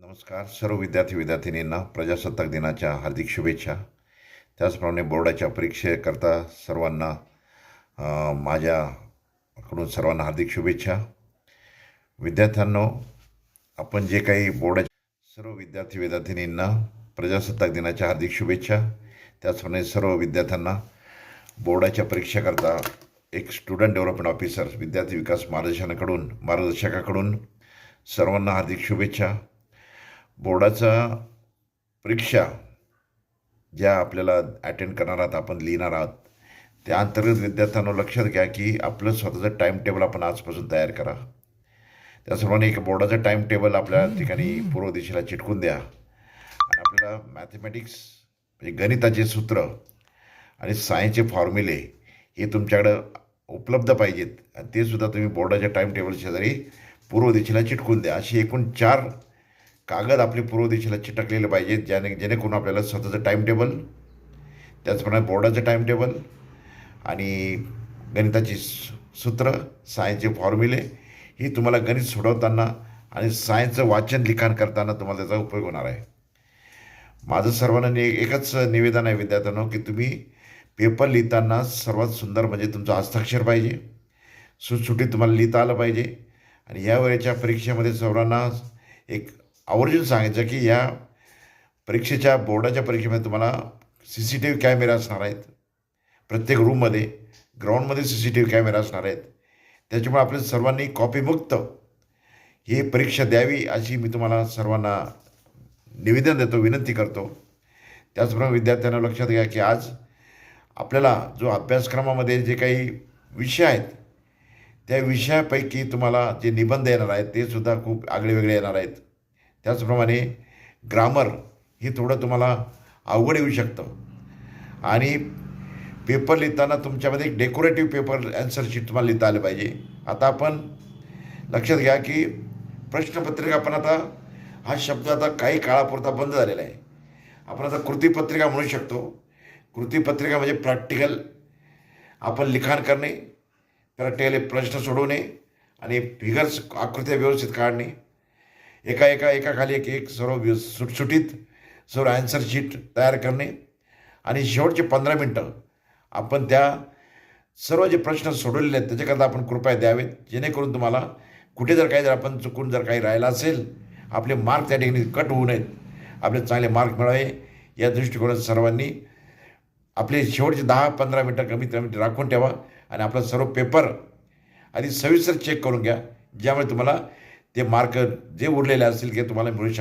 नमस्कार सर्व विद्यार्थीनींना प्रजासत्ताक दिनाच्या हार्दिक शुभेच्छा. त्याचप्रमाणे बोर्डाच्या परीक्षेकरता सर्वांना माझ्याकडून सर्वांना हार्दिक शुभेच्छा. विद्यार्थ्यांनो, आपण जे काही बोर्डाच्या सर्व विद्यार्थीनींना प्रजासत्ताक दिनाच्या हार्दिक शुभेच्छा. त्याचप्रमाणे सर्व विद्यार्थ्यांना बोर्डाच्या परीक्षेकरता एक स्टुडंट डेव्हलपमेंट ऑफिसर विद्यार्थी विकास मार्गदर्शकाकडून सर्वांना हार्दिक शुभेच्छा. बोर्डाचा परीक्षा ज्या आपल्याला अटेंड करणार आहात, आपण लिहिणार आहात, त्या अंतर्गत विद्यार्थ्यांना लक्षात घ्या की आपलं स्वतःचं टाईम टेबल आपण आजपासून तयार करा. त्याचप्रमाणे एक बोर्डाचं टाईम टेबल आपल्या ठिकाणी पूर्व दिशेला चिटकून द्या आणि आपल्याला मॅथमॅटिक्स म्हणजे गणिताचे सूत्र आणि सायन्सचे फॉर्म्युले हे तुमच्याकडं उपलब्ध पाहिजेत आणि ते सुद्धा तुम्ही बोर्डाच्या टाईम टेबल शेजारी पूर्व दिशेला चिटकून द्या. अशी एकूण 4 कागद आपले पूर्व दिशेला चिटकलेले पाहिजेत, जेणेकरून आपल्याला स्वतःचं टाईम टेबल, त्याचप्रमाणे बोर्डाचं टाईम टेबल आणि गणिताची सूत्र, सायन्सचे फॉर्म्युले ही तुम्हाला गणित सोडवताना आणि सायन्सचं वाचन लिखाण करताना तुम्हाला त्याचा उपयोग होणार आहे. माझं सर्वांना एकच निवेदन आहे विद्यार्थ्यांनो की तुम्ही पेपर लिहिताना सर्वात सुंदर म्हणजे तुमचं हस्ताक्षर पाहिजे, सुटसुटीत तुम्हाला लिहिता आलं पाहिजे. आणि यावेळेच्या परीक्षेमध्ये सर्वांना एक आवर्जून सांगायचं की या परीक्षेच्या बोर्डाच्या परीक्षेमध्ये तुम्हाला CCTV कॅमेरे असणार आहेत. प्रत्येक रूममध्ये, ग्राउंडमध्ये CCTV कॅमेरे असणार आहेत. त्याच्यामुळे आपल्या सर्वांनी कॉपीमुक्त ही परीक्षा द्यावी अशी मी तुम्हाला सर्वांना निवेदन देतो, विनंती करतो. त्याचप्रमाणे विद्यार्थ्यांना लक्षात घ्या की आज आपल्याला जो अभ्यासक्रमामध्ये जे काही विषय आहेत त्या विषयापैकी तुम्हाला जे निबंध येणार आहेत ते सुद्धा खूप आगळेवेगळे येणार आहेत. त्याचप्रमाणे ग्रामर हे थोडं तुम्हाला अवघड येऊ शकतं आणि पेपर लिहिताना तुमच्यामध्ये एक डेकोरेटिव्ह पेपर ॲन्सर शीट तुम्हाला लिहिता आलं पाहिजे. आता आपण लक्षात घ्या की प्रश्नपत्रिका पण आता हा शब्द आता काही काळापुरता बंद झालेला आहे. आपण आता कृतीपत्रिका म्हणू शकतो. कृतीपत्रिका म्हणजे प्रॅक्टिकल आपण लिखाण करणे, प्रॅक्टिकली प्रश्न सोडवणे आणि फिगर्स, आकृत्या व्यवस्थित काढणे, एका खाली एक सर्व सुटसुटीत सर्व ॲन्सर शीट तयार करणे आणि शेवटचे 15 मिनटं आपण त्या सर्व जे प्रश्न सोडवलेले आहेत त्याच्याकरता आपण कृपया द्यावेत, जेणेकरून तुम्हाला कुठे जर आपण चुकून काही राहिलं असेल, आपले मार्क त्या ठिकाणी कट होऊ नयेत, आपले चांगले मार्क मिळावे या दृष्टिकोनात सर्वांनी आपले शेवटचे 10-15 मिनटं कमीत कमी राखून ठेवा आणि आपला सर्व पेपर आधी सविस्तर चेक करून घ्या, ज्यामुळे तुम्हाला ते मार्क जे उरलेले असतील ते तुम्हाला मिळू शकतात.